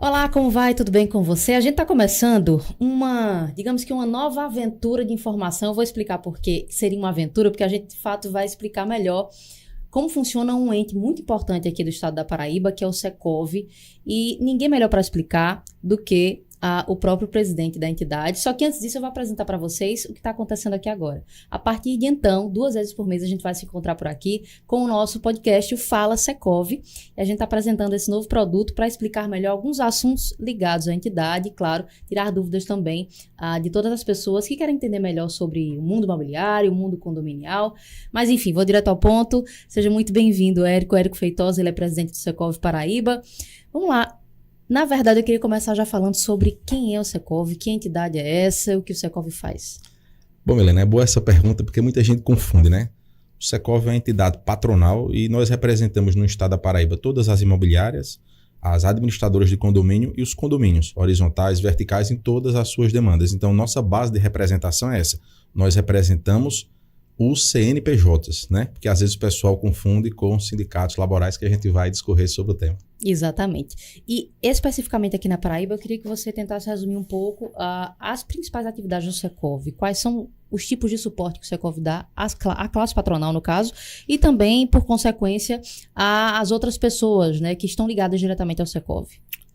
Olá, como vai? Tudo bem com você? A gente está começando digamos que uma nova aventura de informação. Eu vou explicar por que seria uma aventura, porque a gente, de fato, vai explicar melhor como funciona um ente muito importante aqui do estado da Paraíba, que é o Secov, e ninguém melhor para explicar do que o próprio presidente da entidade. Só que antes disso eu vou apresentar para vocês o que está acontecendo aqui agora. A partir de então, 2 vezes por mês a gente vai se encontrar por aqui com o nosso podcast, o Fala Secov, e a gente está apresentando esse novo produto para explicar melhor alguns assuntos ligados à entidade e, claro, tirar dúvidas também de todas as pessoas que querem entender melhor sobre o mundo imobiliário, o mundo condominial. Mas enfim, vou direto ao ponto. Seja muito bem-vindo, Érico Feitosa, ele é presidente do Secov Paraíba. Vamos lá. Na verdade, eu queria começar já falando sobre quem é o Secov, que entidade é essa, o que o Secov faz. Bom, Milena, é boa essa pergunta porque muita gente confunde, né? O Secov é uma entidade patronal e nós representamos no estado da Paraíba todas as imobiliárias, as administradoras de condomínio e os condomínios, horizontais, verticais, em todas as suas demandas. Então, nossa base de representação é essa. Nós representamos os CNPJs, né? Porque às vezes o pessoal confunde com sindicatos laborais, que a gente vai discorrer sobre o tema. Exatamente. E especificamente aqui na Paraíba, eu queria que você tentasse resumir um pouco as principais atividades do Secov. Quais são os tipos de suporte que o Secov dá à classe patronal, no caso, e também, por consequência, às outras pessoas, né, que estão ligadas diretamente ao Secov.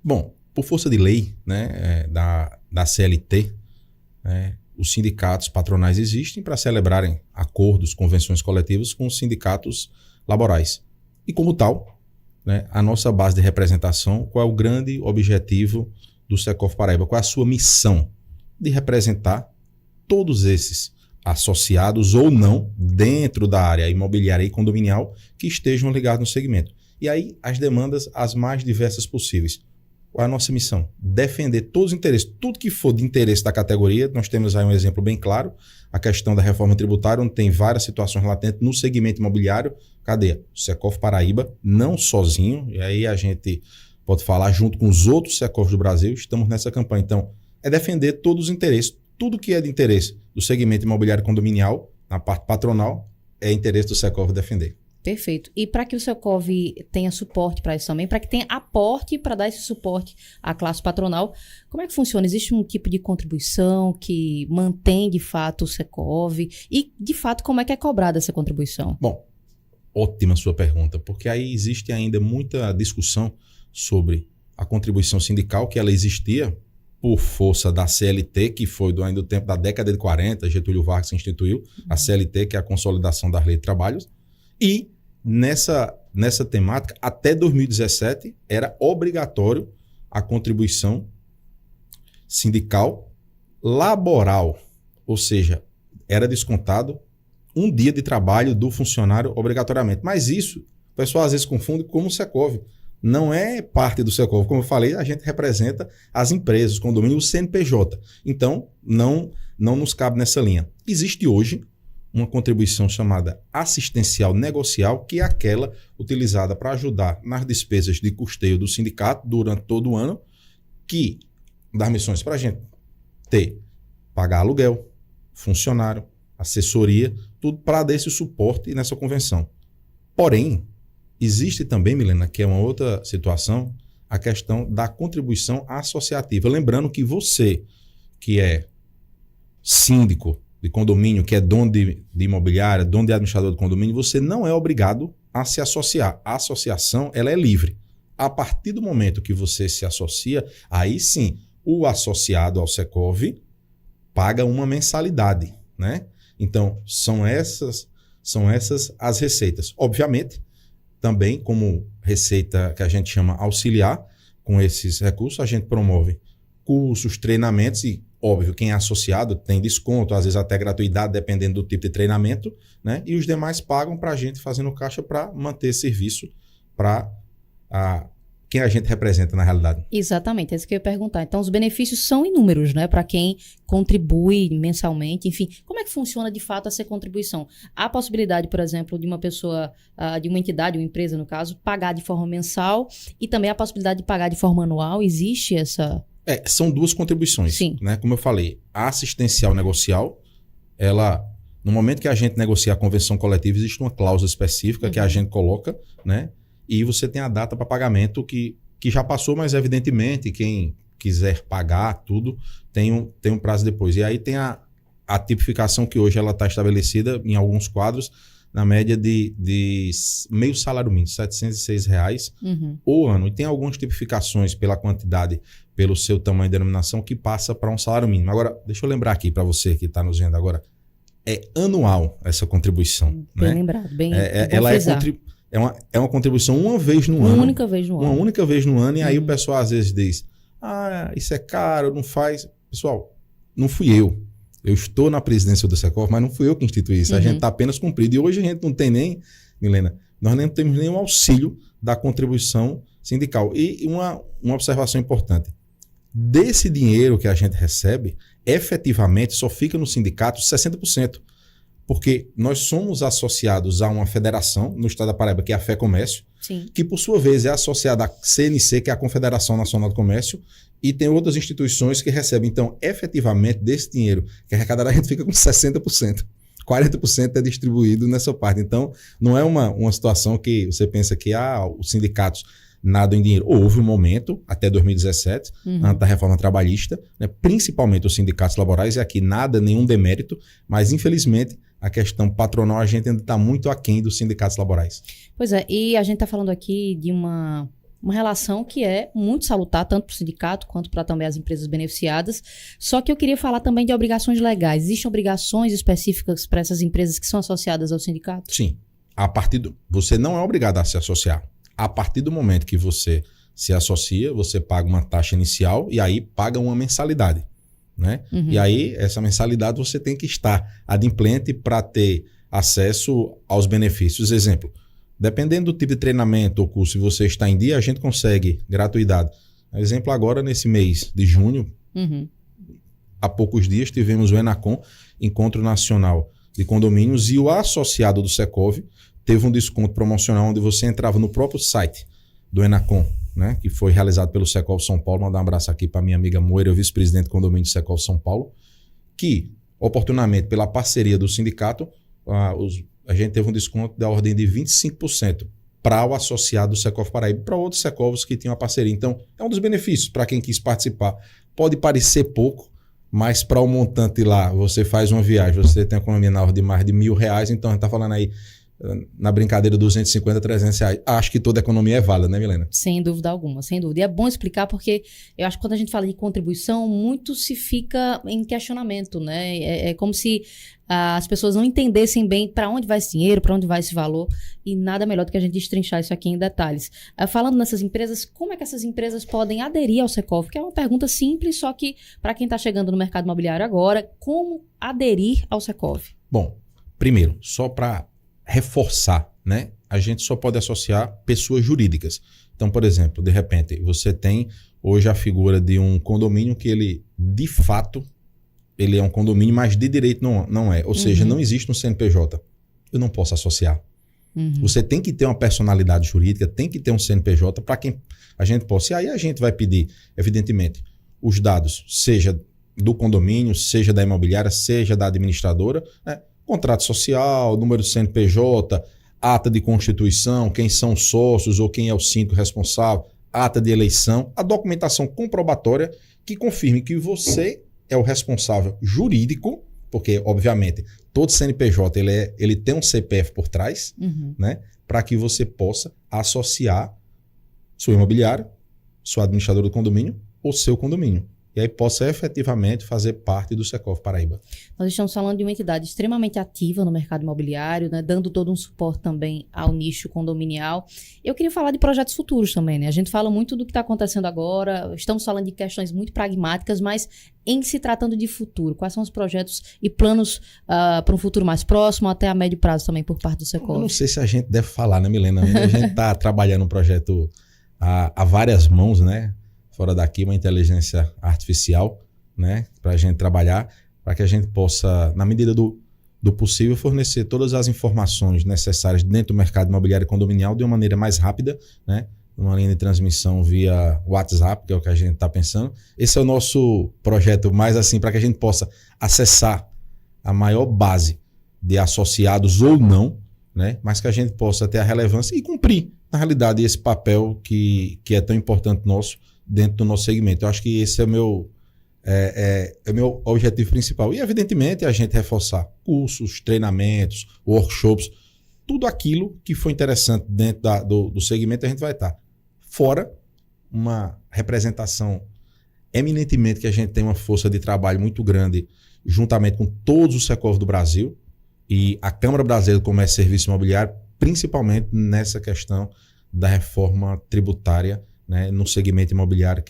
Bom, por força de lei, né, da CLT, os sindicatos patronais existem para celebrarem acordos, convenções coletivas com os sindicatos laborais. E como tal, né, a nossa base de representação, qual é o grande objetivo do Secov Paraíba? Qual é a sua missão? De representar todos esses associados ou não dentro da área imobiliária e condominial que estejam ligados no segmento. E aí as demandas as mais diversas possíveis. Qual é a nossa missão? Defender todos os interesses, tudo que for de interesse da categoria. Nós temos aí um exemplo bem claro, a questão da reforma tributária, onde tem várias situações latentes no segmento imobiliário. Cadê? O Secov Paraíba, não sozinho, e aí a gente pode falar junto com os outros Secovs do Brasil, estamos nessa campanha. Então, é defender todos os interesses, tudo que é de interesse do segmento imobiliário condominial, na parte patronal, é interesse do Secov defender. Perfeito. E para que o Secov tenha suporte para isso também, para que tenha aporte para dar esse suporte à classe patronal, como é que funciona? Existe um tipo de contribuição que mantém de fato o Secov? E de fato, como é que é cobrada essa contribuição? Bom, ótima sua pergunta, porque aí existe ainda muita discussão sobre a contribuição sindical, que ela existia por força da CLT, que foi ainda do tempo da década de 40, Getúlio Vargas instituiu a CLT, que é a Consolidação das Leis de Trabalho. E nessa temática, até 2017, era obrigatório a contribuição sindical laboral, ou seja, era descontado um dia de trabalho do funcionário obrigatoriamente. Mas isso, o pessoal às vezes confunde como o Secov. Não é parte do Secov. Como eu falei, a gente representa as empresas, os condomínios, o CNPJ. Então, não nos cabe nessa linha. Existe hoje uma contribuição chamada assistencial negocial, que é aquela utilizada para ajudar nas despesas de custeio do sindicato durante todo o ano, que dá missões para a gente pagar aluguel, funcionário, assessoria, tudo para dar esse suporte nessa convenção. Porém, existe também, Milena, que é uma outra situação, a questão da contribuição associativa. Lembrando que você, que é síndico de condomínio, que é dono de imobiliária, dono de administrador de condomínio, você não é obrigado a se associar. A associação, ela é livre. A partir do momento que você se associa, aí sim, o associado ao Secov paga uma mensalidade, né? Então, são essas as receitas. Obviamente, também como receita que a gente chama auxiliar, com esses recursos, a gente promove cursos, treinamentos e, óbvio, quem é associado tem desconto, às vezes até gratuidade, dependendo do tipo de treinamento, né? E os demais pagam para a gente fazendo caixa para manter serviço para quem a gente representa na realidade. Exatamente, é isso que eu ia perguntar. Então, os benefícios são inúmeros, né? Para quem contribui mensalmente, enfim. Como é que funciona de fato essa contribuição? Há a possibilidade, por exemplo, de uma pessoa, de uma entidade, uma empresa no caso, pagar de forma mensal e também a possibilidade de pagar de forma anual? Existe essa... São duas contribuições. Sim. Né? Como eu falei, a assistencial negocial, ela, no momento que a gente negocia a convenção coletiva, existe uma cláusula específica que a gente coloca, né? E você tem a data para pagamento que que já passou, mas evidentemente quem quiser pagar tudo tem um prazo depois. E aí tem a tipificação que hoje ela está estabelecida em alguns quadros na média de meio salário mínimo, R$ 706 o ano. E tem algumas tipificações pela quantidade, pelo seu tamanho e denominação, que passa para um salário mínimo. Agora, deixa eu lembrar aqui para você que está nos vendo agora, é anual essa contribuição. Bem né? lembrado, bem ela é uma contribuição uma vez no ano. Uma única vez no ano. Uma única vez no ano, e aí o pessoal às vezes diz, isso é caro, não faz. Pessoal, não fui eu. Eu estou na presidência do Secov, mas não fui eu que instituí isso. A gente está apenas cumprido. E hoje a gente não tem nem, Milena, nós nem temos nenhum auxílio da contribuição sindical. E uma observação importante. Desse dinheiro que a gente recebe, efetivamente só fica no sindicato 60%. Porque nós somos associados a uma federação no estado da Paraíba, que é a FEComércio, que por sua vez é associada à CNC, que é a Confederação Nacional do Comércio, e tem outras instituições que recebem. Então, efetivamente, desse dinheiro que é arrecadado, a gente fica com 60%. 40% é distribuído nessa parte. Então, não é uma situação que você pensa que os sindicatos nadam em dinheiro. Houve um momento, até 2017, antes da reforma trabalhista, né, principalmente os sindicatos laborais, e aqui nada, nenhum demérito, mas infelizmente a questão patronal a gente ainda está muito aquém dos sindicatos laborais. Pois é, e a gente está falando aqui de uma relação que é muito salutar, tanto para o sindicato quanto para também as empresas beneficiadas. Só que eu queria falar também de obrigações legais. Existem obrigações específicas para essas empresas que são associadas ao sindicato? Sim. Você não é obrigado a se associar. A partir do momento que você se associa, você paga uma taxa inicial e aí paga uma mensalidade. Né? E aí, essa mensalidade você tem que estar adimplente para ter acesso aos benefícios. Exemplo, dependendo do tipo de treinamento ou curso, se você está em dia, a gente consegue gratuidade. Exemplo, agora nesse mês de junho, há poucos dias tivemos o ENACOM, Encontro Nacional de Condomínios, e o associado do Secov teve um desconto promocional onde você entrava no próprio site do ENACOM, né, que foi realizado pelo Secov São Paulo. Mandar um abraço aqui para minha amiga Moira, eu vice-presidente do condomínio do Secov São Paulo, que, oportunamente, pela parceria do sindicato, a gente teve um desconto da ordem de 25% para o associado do Secov Paraíba e para outros Secovs que tinham a parceria. Então, é um dos benefícios para quem quis participar. Pode parecer pouco, mas para o montante lá, você faz uma viagem, você tem uma economia na ordem de mais de R$1.000, então a gente está falando aí, na brincadeira, 250, 300 reais. Acho que toda economia é válida, né, Milena? Sem dúvida alguma, sem dúvida. E é bom explicar porque eu acho que quando a gente fala de contribuição, muito se fica em questionamento, né? É como se as pessoas não entendessem bem para onde vai esse dinheiro, para onde vai esse valor, e nada melhor do que a gente destrinchar isso aqui em detalhes. Falando nessas empresas, como é que essas empresas podem aderir ao Secov? Que é uma pergunta simples, só que para quem está chegando no mercado imobiliário agora, como aderir ao Secov? Bom, primeiro, só para reforçar, né? A gente só pode associar pessoas jurídicas. Então, por exemplo, de repente, você tem hoje a figura de um condomínio que ele, de fato, ele é um condomínio, mas de direito não é. Ou seja, não existe um CNPJ. Eu não posso associar. Você tem que ter uma personalidade jurídica, tem que ter um CNPJ para quem a gente possa. E aí a gente vai pedir, evidentemente, os dados, seja do condomínio, seja da imobiliária, seja da administradora, né? Contrato social, número do CNPJ, ata de constituição, quem são os sócios ou quem é o síndico responsável, ata de eleição, a documentação comprobatória que confirme que você é o responsável jurídico, porque, obviamente, todo CNPJ ele tem um CPF por trás, né, para que você possa associar sua imobiliária, sua administradora do condomínio ou seu condomínio. E aí possa efetivamente fazer parte do Secov Paraíba. Nós estamos falando de uma entidade extremamente ativa no mercado imobiliário, né, dando todo um suporte também ao nicho condominial. Eu queria falar de projetos futuros também, né? A gente fala muito do que está acontecendo agora, estamos falando de questões muito pragmáticas, mas em se tratando de futuro, quais são os projetos e planos para um futuro mais próximo, até a médio prazo também por parte do Secov? Eu não sei se a gente deve falar, né, Milena? A gente está trabalhando um projeto a várias mãos, né? Fora daqui, uma inteligência artificial, né, para a gente trabalhar, para que a gente possa, na medida do possível, fornecer todas as informações necessárias dentro do mercado imobiliário e condominial de uma maneira mais rápida, né, uma linha de transmissão via WhatsApp, que é o que a gente está pensando. Esse é o nosso projeto mais assim, para que a gente possa acessar a maior base de associados ou não, né, mas que a gente possa ter a relevância e cumprir na realidade, esse papel que é tão importante nosso dentro do nosso segmento. Eu acho que esse é o meu objetivo principal. E, evidentemente, a gente reforçar cursos, treinamentos, workshops, tudo aquilo que for interessante dentro do segmento, a gente vai estar. Fora uma representação eminentemente que a gente tem uma força de trabalho muito grande, juntamente com todos os Secov do Brasil e a Câmara Brasileira de Comércio e Serviço Imobiliário, principalmente nessa questão da reforma tributária, né, no segmento imobiliário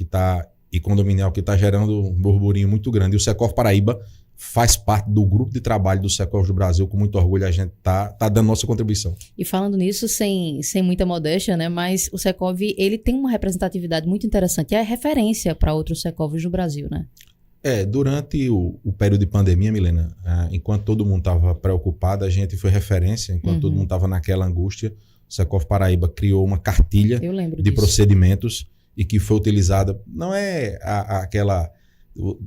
e condominial que está gerando um burburinho muito grande. E o Secov Paraíba faz parte do grupo de trabalho do Secov do Brasil. Com muito orgulho a gente tá dando nossa contribuição. E falando nisso, sem muita modéstia, né, mas o Secov ele tem uma representatividade muito interessante. É referência para outros Secovs do Brasil, né? Durante o período de pandemia, Milena, enquanto todo mundo estava preocupado, a gente foi referência. Enquanto todo mundo estava naquela angústia, o Secov Paraíba criou uma cartilha de procedimentos e que foi utilizada. Não é aquela,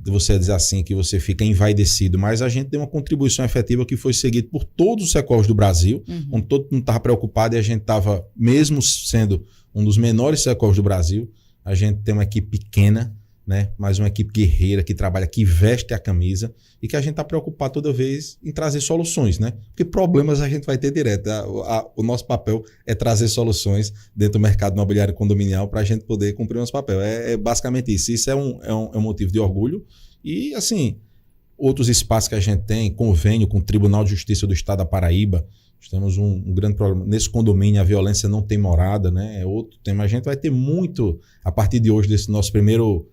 você dizer assim, que você fica envaidecido, mas a gente deu uma contribuição efetiva que foi seguida por todos os Secovs do Brasil, onde todo mundo estava preocupado e a gente estava, mesmo sendo um dos menores Secovs do Brasil, a gente tem uma equipe pequena, né? Mas uma equipe guerreira que trabalha, que veste a camisa e que a gente está preocupado toda vez em trazer soluções, né? Porque problemas a gente vai ter direto. O nosso papel é trazer soluções dentro do mercado imobiliário condominial para a gente poder cumprir o nosso papel. É basicamente isso. Isso é um motivo de orgulho. E, assim, outros espaços que a gente tem, convênio com o Tribunal de Justiça do Estado da Paraíba, temos um grande problema. Nesse condomínio, a violência não tem morada, né? É outro tema. A gente vai ter muito, a partir de hoje, desse nosso primeiro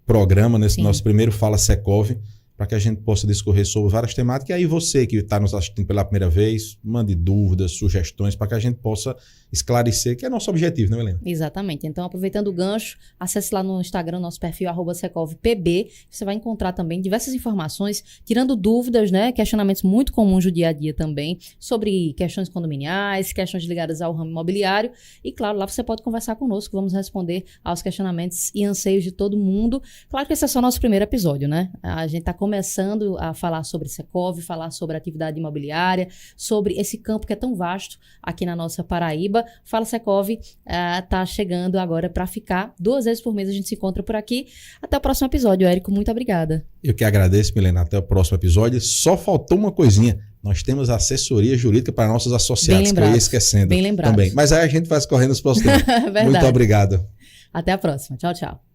programa, nesse nosso primeiro Fala Secov, para que a gente possa discorrer sobre várias temáticas. E aí você que está nos assistindo pela primeira vez, mande dúvidas, sugestões, para que a gente possa esclarecer, que é nosso objetivo, né, Helena? Exatamente. Então, aproveitando o gancho, acesse lá no Instagram, nosso perfil @secovpb. Você vai encontrar também diversas informações, tirando dúvidas, né, questionamentos muito comuns do dia a dia também, sobre questões condominiais, questões ligadas ao ramo imobiliário. E, claro, lá você pode conversar conosco, vamos responder aos questionamentos e anseios de todo mundo. Claro que esse é só o nosso primeiro episódio, né? A gente está começando a falar sobre Secov, falar sobre atividade imobiliária, sobre esse campo que é tão vasto aqui na nossa Paraíba. Fala Secov tá chegando agora para ficar. 2 vezes por mês a gente se encontra por aqui. Até o próximo episódio, Érico. Muito obrigada. Eu que agradeço, Milena. Até o próximo episódio. Só faltou uma coisinha. Nós temos assessoria jurídica para nossos associados, que eu ia esquecendo. Bem lembrado. Também. Mas aí a gente vai escorrendo os próximos tempos. Muito obrigado. Até a próxima. Tchau, tchau.